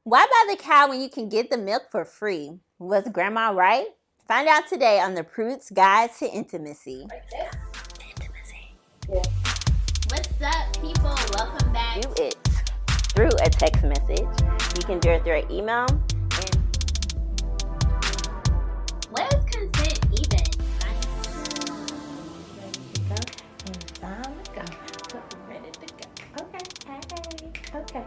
Why buy the cow when you can get the milk for free? Was grandma right? Find out today on the Prude's Guide to Intimacy. Right there. Intimacy. Yeah. What's up, people? Welcome back. Do it through a text message. You can do it through an email. And what is consent even? Ready to go. Okay.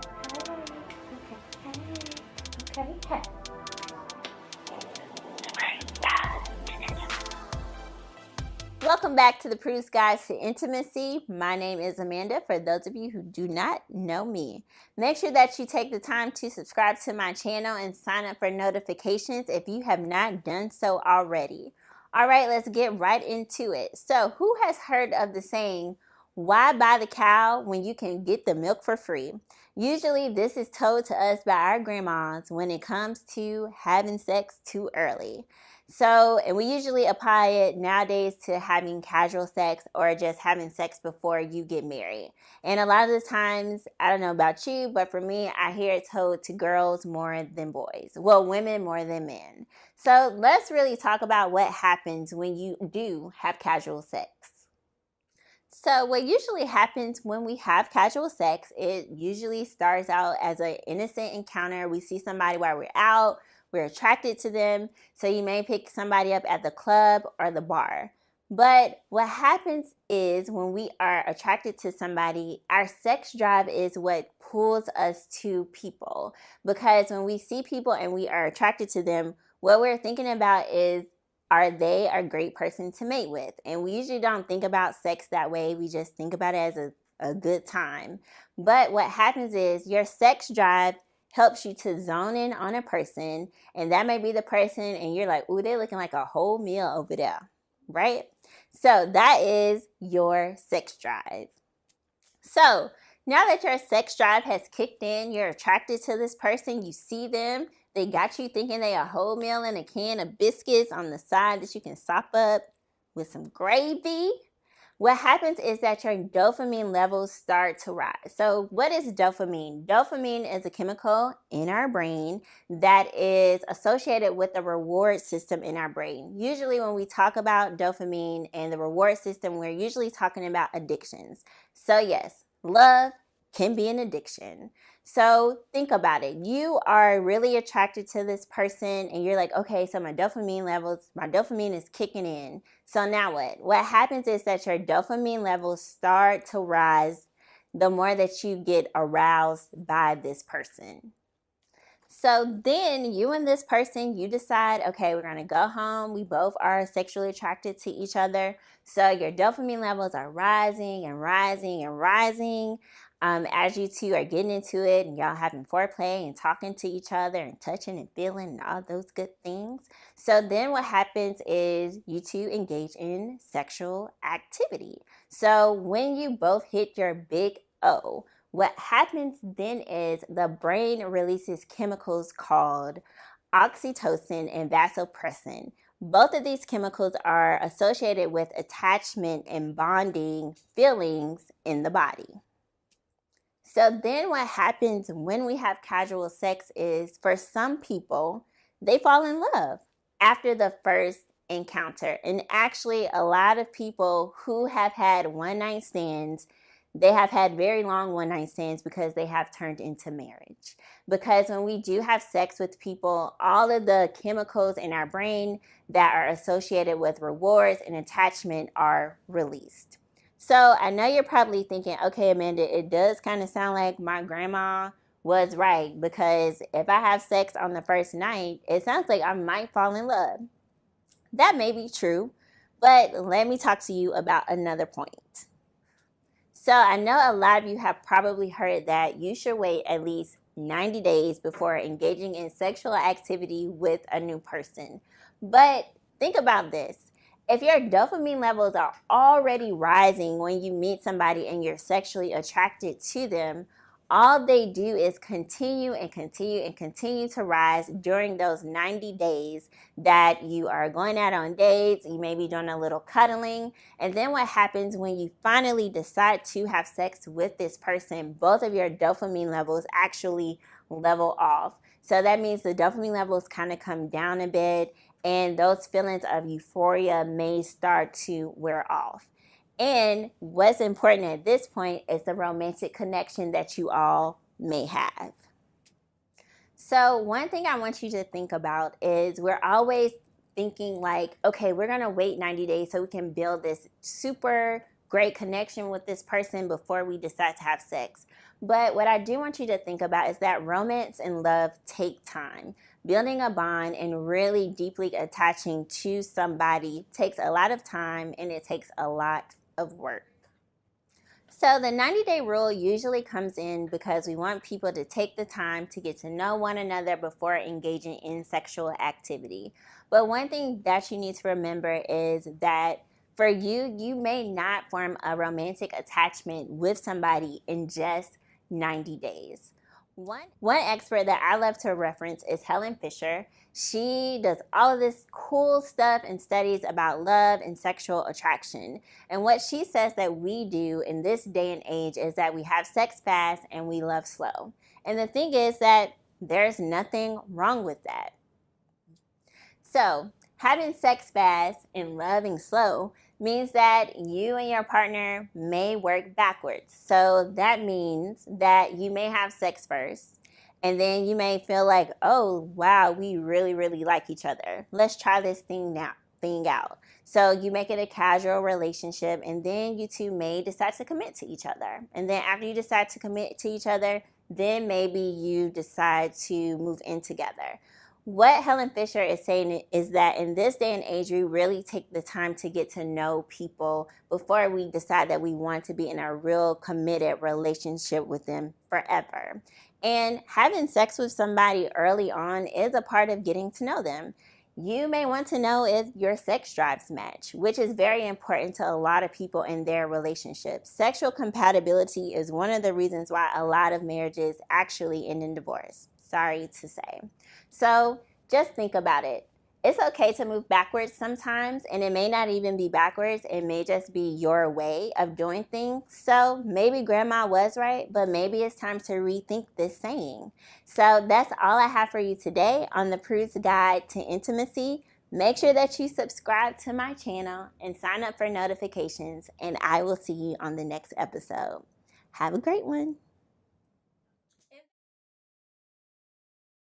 Welcome back to the Prude's Guide to Intimacy. My name is Amanda, for those of you who do not know me. Make sure that you take the time to subscribe to my channel and sign up for notifications if you have not done so already. All right, let's get right into it. So, who has heard of the saying, why buy the cow when you can get the milk for free? Usually this is told to us by our grandmas when it comes to having sex too early. So, and we usually apply it nowadays to having casual sex or just having sex before you get married. And a lot of the times, I don't know about you, but for me, I hear it told to girls more than boys. Well, women more than men. So let's really talk about what happens when you do have casual sex. So what usually happens when we have casual sex, it usually starts out as an innocent encounter. We see somebody while we're out, we're attracted to them. So you may pick somebody up at the club or the bar. But what happens is when we are attracted to somebody, our sex drive is what pulls us to people. Because when we see people and we are attracted to them, what we're thinking about is, are they a great person to mate with? And we usually don't think about sex that way. We just think about it as a good time. But what happens is your sex drive helps you to zone in on a person, and that may be the person, and you're like, ooh, they're looking like a whole meal over there, right? So that is your sex drive. So now that your sex drive has kicked in, you're attracted to this person, you see them, they got you thinking they a whole meal and a can of biscuits on the side that you can sop up with some gravy. What happens is that your dopamine levels start to rise. So what is dopamine? Dopamine is a chemical in our brain that is associated with the reward system in our brain. Usually when we talk about dopamine and the reward system, we're usually talking about addictions. So yes, love can be an addiction. So think about it. You are really attracted to this person and you're like, okay, so my dopamine is kicking in. So now what? What happens is that your dopamine levels start to rise the more that you get aroused by this person. So then you and this person, you decide, okay, we're going to go home. We both are sexually attracted to each other. So your dopamine levels are rising and rising and rising. As you two are getting into it and y'all having foreplay and talking to each other and touching and feeling and all those good things. So then what happens is you two engage in sexual activity. So when you both hit your big O, what happens then is the brain releases chemicals called oxytocin and vasopressin. Both of these chemicals are associated with attachment and bonding feelings in the body. So then what happens when we have casual sex is, for some people, they fall in love after the first encounter. And actually, a lot of people who have had one-night stands, they have had very long one-night stands because they have turned into marriage. Because when we do have sex with people, all of the chemicals in our brain that are associated with rewards and attachment are released. So I know you're probably thinking, okay, Amanda, it does kind of sound like my grandma was right, because if I have sex on the first night, it sounds like I might fall in love. That may be true, but let me talk to you about another point. So I know a lot of you have probably heard that you should wait at least 90 days before engaging in sexual activity with a new person. But think about this. If your dopamine levels are already rising when you meet somebody and you're sexually attracted to them, all they do is continue and continue and continue to rise during those 90 days that you are going out on dates. You may be doing a little cuddling. And then what happens when you finally decide to have sex with this person, both of your dopamine levels actually level off. So that means the dopamine levels kind of come down a bit, and those feelings of euphoria may start to wear off. And what's important at this point is the romantic connection that you all may have. So one thing I want you to think about is we're always thinking like, okay, we're going to wait 90 days so we can build this super great connection with this person before we decide to have sex. But what I do want you to think about is that romance and love take time. Building a bond and really deeply attaching to somebody takes a lot of time, and it takes a lot of work. So the 90-day rule usually comes in because we want people to take the time to get to know one another before engaging in sexual activity. But one thing that you need to remember is that for you, you may not form a romantic attachment with somebody in just 90 days. One expert that I love to reference is Helen Fisher. She does all of this cool stuff and studies about love and sexual attraction. And what she says that we do in this day and age is that we have sex fast and we love slow. And the thing is that there's nothing wrong with that. So having sex fast and loving slow means that you and your partner may work backwards. So that means that you may have sex first, and then you may feel like, oh, wow, we really, really like each other. Let's try this thing out. So you make it a casual relationship, and then you two may decide to commit to each other. And then after you decide to commit to each other, then maybe you decide to move in together. What Helen Fisher is saying is that in this day and age, we really take the time to get to know people before we decide that we want to be in a real committed relationship with them forever. And having sex with somebody early on is a part of getting to know them. You may want to know if your sex drives match, which is very important to a lot of people in their relationships. Sexual compatibility is one of the reasons why a lot of marriages actually end in divorce. Sorry to say. So just think about it. It's okay to move backwards sometimes, and it may not even be backwards. It may just be your way of doing things. So maybe grandma was right, but maybe it's time to rethink this saying. So that's all I have for you today on the Prude's Guide to Intimacy. Make sure that you subscribe to my channel and sign up for notifications, and I will see you on the next episode. Have a great one.